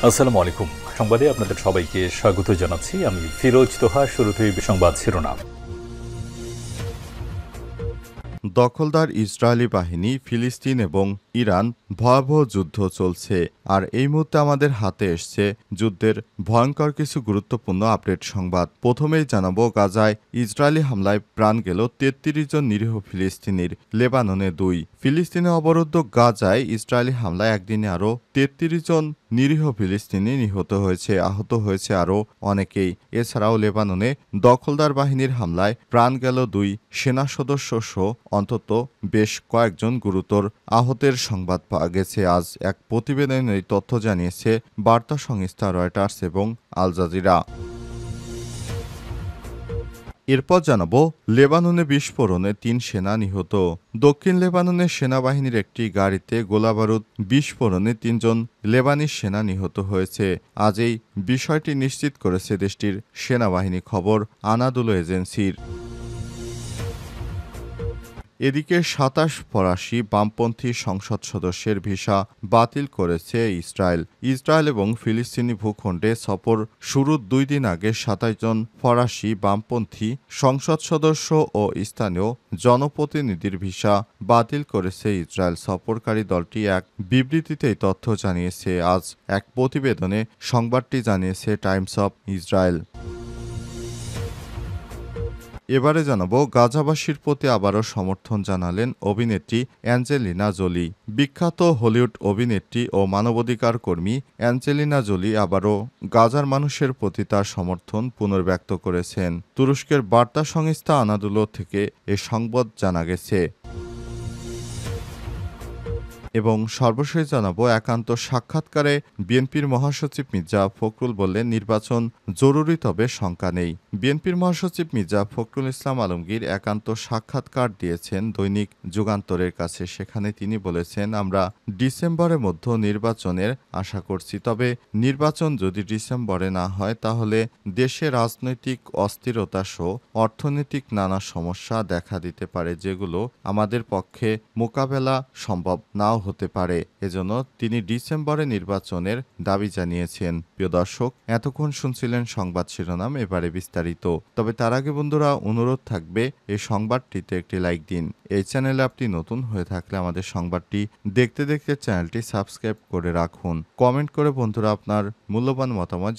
আসসালামু আলাইকুম। সংবাদে আপনাদের সবাইকে স্বাগত জানাচ্ছি। আমি ফিরোজ তোহা। শুরুতেই সংবাদ শিরোনাম। দখলদার ইসরায়েলি বাহিনী, ফিলিস্তিন এবং ইরান ভয়াবহ যুদ্ধ চলছে। আর এই মুহূর্তে আমাদের হাতে এসছে যুদ্ধের ভয়ঙ্কর কিছু গুরুত্বপূর্ণ আপডেট সংবাদ। প্রথমেই জানাবো, গাজায় ইসরায়েলি হামলায় প্রাণ গেল ৩৩ জন নিরীহ ফিলিস্তিনির, লেবাননে ২। ফিলিস্তিনে অবরুদ্ধ গাজায় ইসরায়েলি হামলায় একদিনে আরও ৩৩ জন নিরীহ ফিলিস্তিনি নিহত হয়েছে, আহত হয়েছে আরও অনেকেই। এছাড়াও লেবাননে দখলদার বাহিনীর হামলায় প্রাণ গেল ২ সেনা সদস্য সহ অন্তত বেশ কয়েকজন গুরুতর আহতের সংবাদ পাওয়া গেছে। আজ এক প্রতিবেদনে এই তথ্য জানিয়েছে বার্তা সংস্থা রয়টার্স এবং আল জাজিরা। এরপর জানাবো, লেবাননে বিস্ফোরণে ৩ সেনা নিহত। দক্ষিণ লেবাননের সেনাবাহিনীর একটি গাড়িতে গোলাবারুদ বিস্ফোরণে ৩ জন লেবানিজ সেনা নিহত হয়েছে। আজ এই বিষয়টি নিশ্চিত করেছে দেশটির সেনাবাহিনী, খবর আনাদুলো এজেন্সির। এদিকে ২৭ ফরাসি বামপন্থী সংসদ সদস্যের ভিসা বাতিল করেছে ইসরায়েল। ইসরায়েল এবং ফিলিস্তিনি ভূখণ্ডে সফর শুরুর ২ দিন আগে ২৭ জন ফরাসি বামপন্থী সংসদ সদস্য ও স্থানীয় জনপ্রতিনিধির ভিসা বাতিল করেছে ইসরায়েল। সফরকারী দলটি এক বিবৃতিতে এই তথ্য জানিয়েছে। আজ এক প্রতিবেদনে সংবাদটি জানিয়েছে টাইমস অব ইসরায়েল। এবারে জানাবো, গাজাবাসীর প্রতি আবারও সমর্থন জানালেন অভিনেত্রী অ্যাঞ্জেলিনা জোলি। বিখ্যাত হলিউড অভিনেত্রী ও মানবাধিকার কর্মী অ্যাঞ্জেলিনা জোলি আবারও গাজার মানুষের প্রতি তার সমর্থন পুনর্ব্যক্ত করেছেন। তুরস্কের বার্তা সংস্থা আনাদুলো থেকে এ সংবাদ জানা গেছে। এবং সর্বশেষ জানাবো, একান্ত সাক্ষাৎকারে বিএনপির মহাসচিব মির্জা ফখরুল বললেন, নির্বাচন জরুরি তবে শঙ্কা নেই। বিএনপির মহাসচিব মির্জা ফখরুল ইসলাম আলমগীর একান্ত সাক্ষাৎকার দিয়েছেন দৈনিক যুগান্তরের কাছে। সেখানে তিনি বলেছেন, আমরা ডিসেম্বরের মধ্যে নির্বাচনের আশা করছি। তবে নির্বাচন যদি ডিসেম্বরে না হয় তাহলে দেশে রাজনৈতিক অস্থিরতা সহ অর্থনৈতিক নানা সমস্যা দেখা দিতে পারে, যেগুলো আমাদের পক্ষে মোকাবেলা সম্ভব নাও হতে পারে। এজন্য তিনি ডিসেম্বরে নির্বাচনের দাবি জানিয়েছেন। প্রিয় দর্শক, এতক্ষণ শুনছিলেন সংবাদ শিরোনাম, এবারে বিস্তারিত। তবে তার আগে বন্ধুরা, অনুরোধ থাকবে এই সংবাদটিতে একটি লাইক দিন। এই চ্যানেলে আপনি নতুন হয়ে থাকলে আমাদের সংবাদটি দেখতে দেখতে চ্যানেলটি সাবস্ক্রাইব করে রাখুন। কমেন্ট করে বন্ধুরা আপনার মূল্যবান মতামত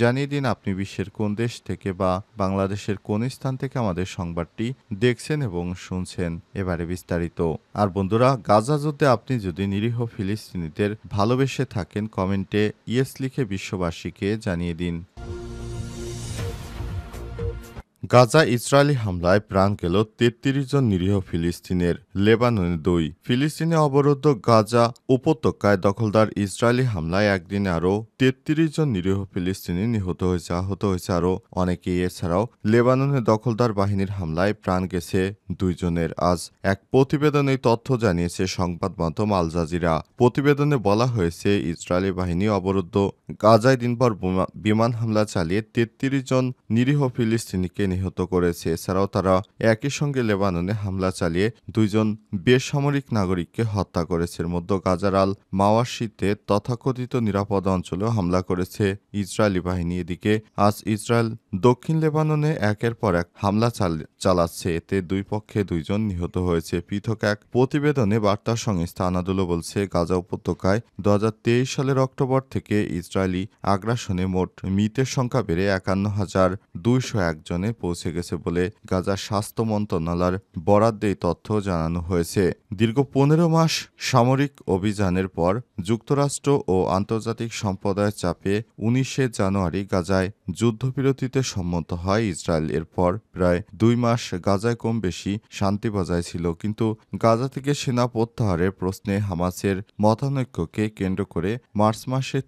জানিয়ে দিন আপনি বিশ্বের কোন দেশ থেকে বা বাংলাদেশের কোন স্থান থেকে আমাদের সংবাদটি দেখছেন এবং শুনছেন। এবারে বিস্তারিত। আর বন্ধুরা, গাজা যুদ্ধে আপনি যদি নিরীহ ফিলিস্তিনিদের ভালোবেসে থাকেন, কমেন্টে ইয়েস লিখে বিশ্ববাসীকে জানিয়ে দিন। গাজা ইসরায়েলি হামলায় প্রাণ গেল ৩৩ জন নিরীহ ফিলিস্তিনের, লেবাননে ২। ফিলিস্তিনে অবরুদ্ধ গাজা উপত্যকায় দখলদার ইসরায়েলি হামলায় একদিনে আরও ৩৩ জন নিরীহ ফিলিস্তিনি নিহত হয়েছে, আহত হয়েছে আরও অনেকেই। এছাড়াও লেবাননে দখলদার বাহিনীর হামলায় প্রাণ গেছে ২ জনের। আজ এক প্রতিবেদনে তথ্য জানিয়েছে সংবাদ মাধ্যম আল জাজিরা। প্রতিবেদনে বলা হয়েছে, ইসরায়েলি বাহিনী অবরুদ্ধ গাজায় দিনভর বিমান হামলা চালিয়ে ৩৩ জন নিরীহ ফিলিস্তিনিকে নিহত করেছে। এছাড়াও তারা একই সঙ্গে লেবাননে হামলা চালিয়ে ২ জন বেসামরিক নাগরিককে হত্যা করেছে। এর মধ্যে গাজার আল মাওয়াশিতে তথাকথিত নিরাপদ অঞ্চলেও হামলা করেছে ইসরায়েলি বাহিনী। এদিকে আজ ইসরায়েল দক্ষিণ লেবাননে একের পর এক হামলা চালাচ্ছে। এতে দুই পক্ষে ২ জন নিহত হয়েছে। পৃথক এক প্রতিবেদনে বার্তা সংস্থা আনাদুলো বলছে, গাজা উপত্যকায় ২০২৩ সালের অক্টোবর থেকে ইসরায়েলি আগ্রাসনে মোট মৃতের সংখ্যা বেড়ে ৫১,২০১ জনে পৌঁছে গেছে বলে গাজার স্বাস্থ্য মন্ত্রণালয়ের বরাদ্দে এই তথ্য জানানো হয়েছে। দীর্ঘ ১৫ মাস সামরিক অভিযানের পর যুক্তরাষ্ট্র ও আন্তর্জাতিক সম্প্রদায়ের চাপে ১৯শে জানুয়ারি গাজায় যুদ্ধবিরতিতে সম্মত হয় ইসরায়েল। এরপর প্রায় ২ মাস গাজায় কম বেশি শান্তি বজায় ছিল। কিন্তু গাজা থেকে সেনা প্রত্যাহারের প্রশ্নে হামাসের মতানৈক্যকে কেন্দ্র করে মার্চ মাসের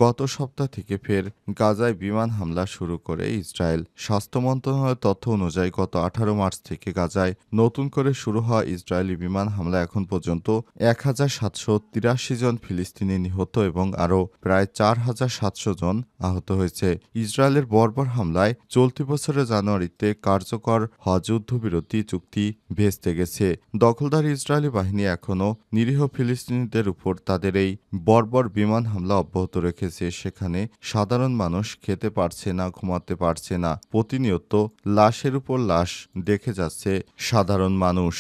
গত সপ্তাহ থেকে ফের গাজায় বিমান হামলা শুরু করে ইসরায়েল। স্বাস্থ্য মন্ত্রণালয়ের তথ্য অনুযায়ী গত 18 মার্চ থেকে গাজায় নতুন করে শুরু হওয়া ইসরায়েলি বিমান হামলা এখন পর্যন্ত 1783 জন ফিলিস্তিনি নিহত এবং আরও প্রায় 4700 জন আহত হয়েছে। ইসরায়েলের বর্বর হামলায় চলতি বছরের জানুয়ারিতে কার্যকর হওয়া যুদ্ধবিরতি চুক্তি ভেস্তে গেছে। দখলদার ইসরায়েলি বাহিনী এখনও নিরীহ ফিলিস্তিনিদের উপর তাদের এই বর্বর বিমান হামলা অব্যাহত রেখেছে। সেখানে সাধারণ মানুষ খেতে পারছে না, ঘুমাতে পারছে না। প্রতিনিয়ত লাশের উপর লাশ দেখে যাচ্ছে সাধারণ মানুষ।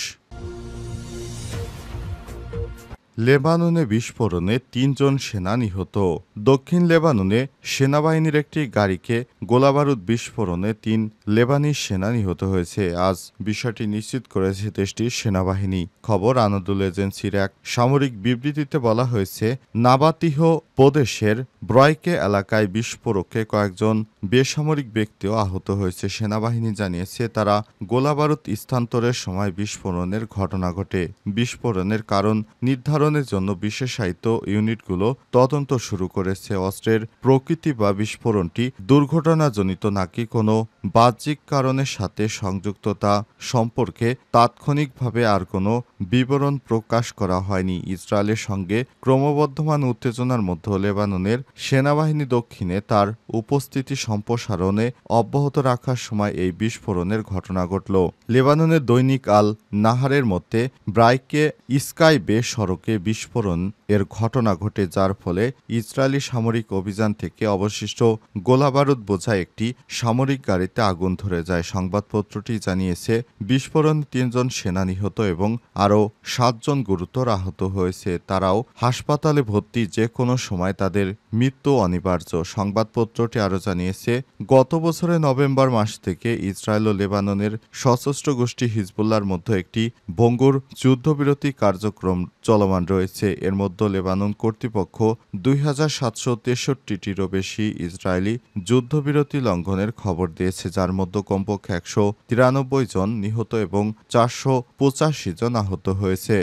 লেবাননে বিস্ফোরণে ৩ জন সেনা নিহত। দক্ষিণ লেবাননে সেনাবাহিনীর একটি গাড়িকে গোলাবারুদ বিস্ফোরণে ৩ লেবানি সেনা নিহত হয়েছে। আজ বিষয়টি নিশ্চিত করেছে দেশটির সেনাবাহিনী। খবর আনাদুল এজেন্সির এক সামরিক বিবৃতিতে বলা হয়েছে, নাবাতিহ প্রদেশের ব্রয়কে এলাকায় বিস্ফোরকে কয়েকজন বেসামরিক ব্যক্তিও আহত হয়েছে। সেনাবাহিনী জানিয়েছে তারা গোলাবারুদ স্থানান্তরের সময় বিস্ফোরণের ঘটনা ঘটে। বিস্ফোরণের কারণ নির্ধারণের জন্য বিশেষায়িত ইউনিটগুলো তদন্ত শুরু করেছে। অস্ত্রের প্রকৃতি বা বিস্ফোরণটি দুর্ঘটনাজনিত নাকি কোনো বাহ্যিক কারণের সাথে সংযুক্ততা সম্পর্কে তাৎক্ষণিকভাবে আর কোনো বিবরণ প্রকাশ করা হয়নি। ইসরায়েলের সঙ্গে ক্রমবর্ধমান উত্তেজনার মধ্যে লেবাননের সেনাবাহিনী দক্ষিণে তার উপস্থিতি সম্প্রসারণে অব্যাহত রাখার সময় এই বিস্ফোরণের ঘটনা ঘটল। লেবাননের দৈনিক আল নাহারের মধ্যে ব্রাইকে স্কাই বে সড়কে বিস্ফোরণ এর ঘটনা ঘটে, যার ফলে ইসরায়েলি সামরিক অভিযান থেকে অবশিষ্ট গোলাবারুদ বোঝাই একটি সামরিক গাড়িতে আগুন ধরে যায়। সংবাদপত্রটি জানিয়েছে বিস্ফোরণে ৩ জন সেনা নিহত এবং আরও ৭ জন গুরুতর আহত হয়েছে। তারাও হাসপাতালে ভর্তি, যে কোনো সময় তাদের মৃত্যু অনিবার্য। সংবাদপত্রটি আরও জানিয়েছে গত বছরের নভেম্বর মাস থেকে ইসরায়েল ও লেবাননের সশস্ত্র গোষ্ঠী হিজবুল্লাহর মধ্যে একটি ভঙ্গুর যুদ্ধবিরতি কার্যক্রম চলমান রয়েছে। এর মধ্যে লেবানন কর্তৃপক্ষ 2763টিরও বেশি ইসরায়েলি যুদ্ধবিরতি লঙ্ঘনের খবর দিয়েছে, যার মধ্যে কমপক্ষে 193 জন নিহত এবং 485 জন আহত হয়েছে।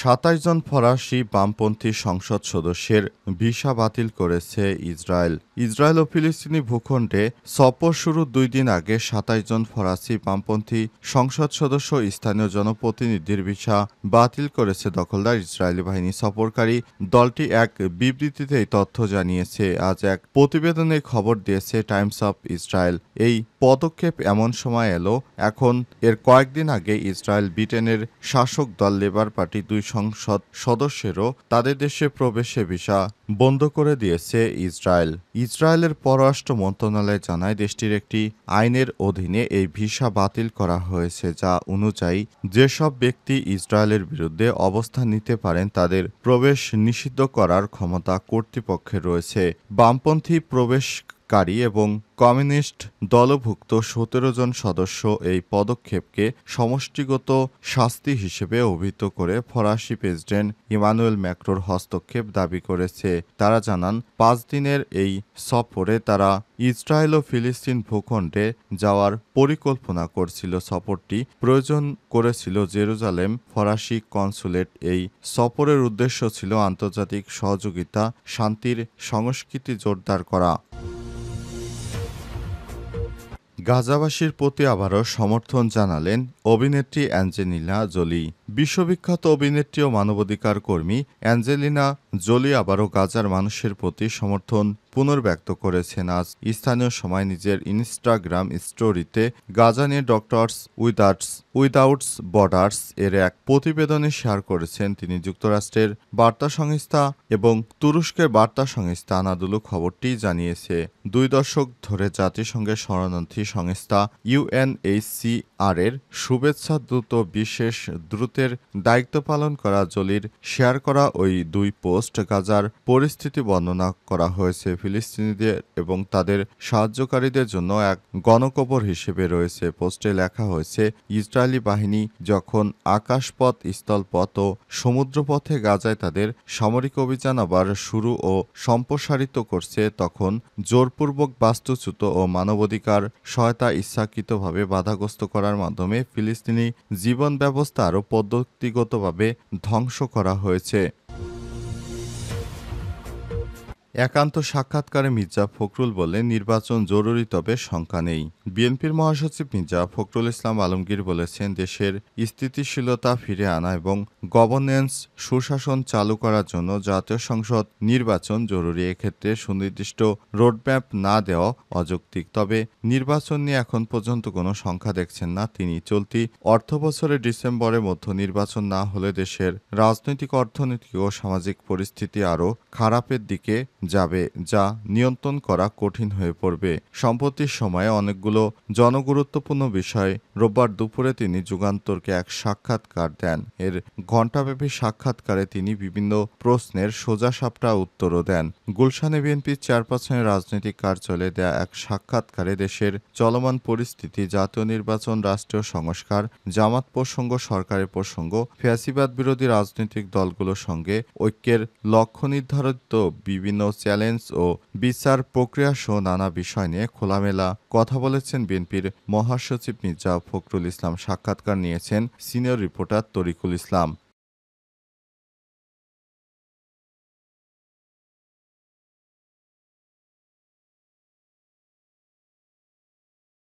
27 জন ফরাসি বামপন্থী সংসদ সদস্যের ভিসা বাতিল করেছে ইসরায়েল। ইসরায়েল ও ফিলিস্তিনি ভূখণ্ডে সফর শুরুর 2 দিন আগে 27 জন ফরাসি বামপন্থী সংসদ সদস্য স্থানীয় জনপ্রতিনিধির ভিসা বাতিল করেছে দখলদার ইসরায়েলি বাহিনী। সফরকারী দলটি এক বিবৃতিতে এই তথ্য জানিয়েছে। আজ এক প্রতিবেদনে খবর দিয়েছে টাইমস অফ ইসরায়েল। এই পদক্ষেপ এমন সময় এলো এখন এর কয়েকদিন আগে ইসরায়েল ব্রিটেনের শাসক দল লেবার পার্টি 2 সংসদ সদস্যেরও তাদের দেশে প্রবেশে ভিসা বন্ধ করে দিয়েছে ইসরায়েল। ইসরায়েলের পররাষ্ট্র মন্ত্রণালয় জানায় দেশটির একটি আইনের অধীনে এই ভিসা বাতিল করা হয়েছে, যা অনুযায়ী যেসব ব্যক্তি ইসরায়েলের বিরুদ্ধে অবস্থান নিতে পারেন তাদের প্রবেশ নিষিদ্ধ করার ক্ষমতা কর্তৃপক্ষের রয়েছে। বামপন্থী প্রবেশকারী এবং কমিউনিস্ট দলভুক্ত 17 জন সদস্য এই পদক্ষেপকে সমষ্টিগত শাস্তি হিসেবে অভিহিত করে ফরাসি প্রেসিডেন্ট ইমানুয়েল ম্যাক্রোর হস্তক্ষেপ দাবি করেছে। তারা জানান 5 দিনের এই সফরে তারা ইসরায়েল ও ফিলিস্তিন ভূখণ্ডে যাওয়ার পরিকল্পনা করছিল। সফরটি প্রয়োজন করেছিল জেরুজালেম ফরাসি কনসুলেট। এই সফরের উদ্দেশ্য ছিল আন্তর্জাতিক সহযোগিতা, শান্তির সংস্কৃতি জোরদার করা। গাজাবাসীর প্রতি আবারও সমর্থন জানালেন অভিনেত্রী অ্যাঞ্জেলিনা জোলি। বিশ্ববিখ্যাত অভিনেত্রী ও মানবাধিকার কর্মী অ্যাঞ্জেলিনা জোলি আবারও গাজার মানুষের প্রতি সমর্থন পুনর্ব্যক্ত করেছেন। আজ স্থানীয় সময় নিজের ইনস্টাগ্রাম স্টোরিতে গাজা নিয়ে ডক্টরস উইদাউটস বর্ডার্স এর এক প্রতিবেদনে শেয়ার করেছেন তিনি। যুক্তরাষ্ট্রের বার্তা সংস্থা এবং তুরস্কের বার্তা সংস্থা আনাদুলু খবরটি জানিয়েছে। 2 দশক ধরে জাতিসংঘের শরণার্থী সংস্থা UNHCR এর শুভেচ্ছা দূত বিশেষ দূতের দায়িত্ব পালন করা জোলির শেয়ার করা ওই 2 পোস্ট গাজার পরিস্থিতি বর্ণনা করা হয়েছে। ফিলিস্তিনিদের এবং তাদের সাহায্যকারীদের জন্য এক গণকবর হিসেবে রয়েছে। পোস্টে লেখা হয়েছে, ইসরায়েলি বাহিনী যখন আকাশপথ, স্থলপথ ও সমুদ্রপথে গাজায় তাদের সামরিক অভিযান আবার শুরু ও সম্প্রসারিত করছে, তখন জোরপূর্বক বাস্তুচ্যুত ও মানবাধিকার সহায়তা ইচ্ছাকৃতভাবে বাধাগ্রস্ত করার মাধ্যমে ফিলিস্তিনি জীবন ব্যবস্থা আরও পদ্ধতিগতভাবে ধ্বংস করা হয়েছে। একান্ত সাক্ষাৎকারে মির্জা ফখরুল বললেন, নির্বাচন জরুরি তবে শঙ্কা নেই। বিএনপির মহাসচিব মির্জা ফখরুল ইসলাম আলমগীর বলেছেন, দেশের স্থিতিশীলতা ফিরে আনা এবং গভর্নেন্স সুশাসন চালু করার জন্য জাতীয় সংসদ নির্বাচন জরুরি। এক্ষেত্রে সুনির্দিষ্ট রোডম্যাপ না দেওয়া অযৌক্তিক। তবে নির্বাচন নিয়ে এখন পর্যন্ত কোনো সংখ্যা দেখছেন না তিনি। চলতি অর্থবছরের ডিসেম্বরের মধ্যে নির্বাচন না হলে দেশের রাজনৈতিক, অর্থনৈতিক ও সামাজিক পরিস্থিতি আরও খারাপের দিকে যাবে, যা নিয়ন্ত্রণ করা কঠিন হয়ে পড়বে। সম্প্রতির সময়ে অনেকগুলো জনগুরুত্বপূর্ণ বিষয় রোববার দুপুরে তিনি যুগান্তরকে এক সাক্ষাৎকার দেন। এর ঘণ্টাব্যাপী সাক্ষাৎকারে তিনি বিভিন্ন প্রশ্নের সোজাসাপটা উত্তরও দেন। গুলশানে বিএনপির চেয়ারপারসনের রাজনৈতিক কার্যালয়ে দেয়া এক সাক্ষাৎকারে দেশের চলমান পরিস্থিতি, জাতীয় নির্বাচন, রাষ্ট্রীয় সংস্কার, জামাত প্রসঙ্গ, সরকারের প্রসঙ্গ, ফ্যাসিবাদ বিরোধী রাজনৈতিক দলগুলোর সঙ্গে ঐক্যের লক্ষ্য নির্ধারিত বিভিন্ন চ্যালেঞ্জ ও বিচার প্রক্রিয়া সহ নানা বিষয় নিয়ে খোলামেলা কথা বলেছেন বিএনপির মহাসচিব মির্জা ফখরুল ইসলাম। সাক্ষাৎকার নিয়েছেন সিনিয়র রিপোর্টার তরিকুল ইসলাম।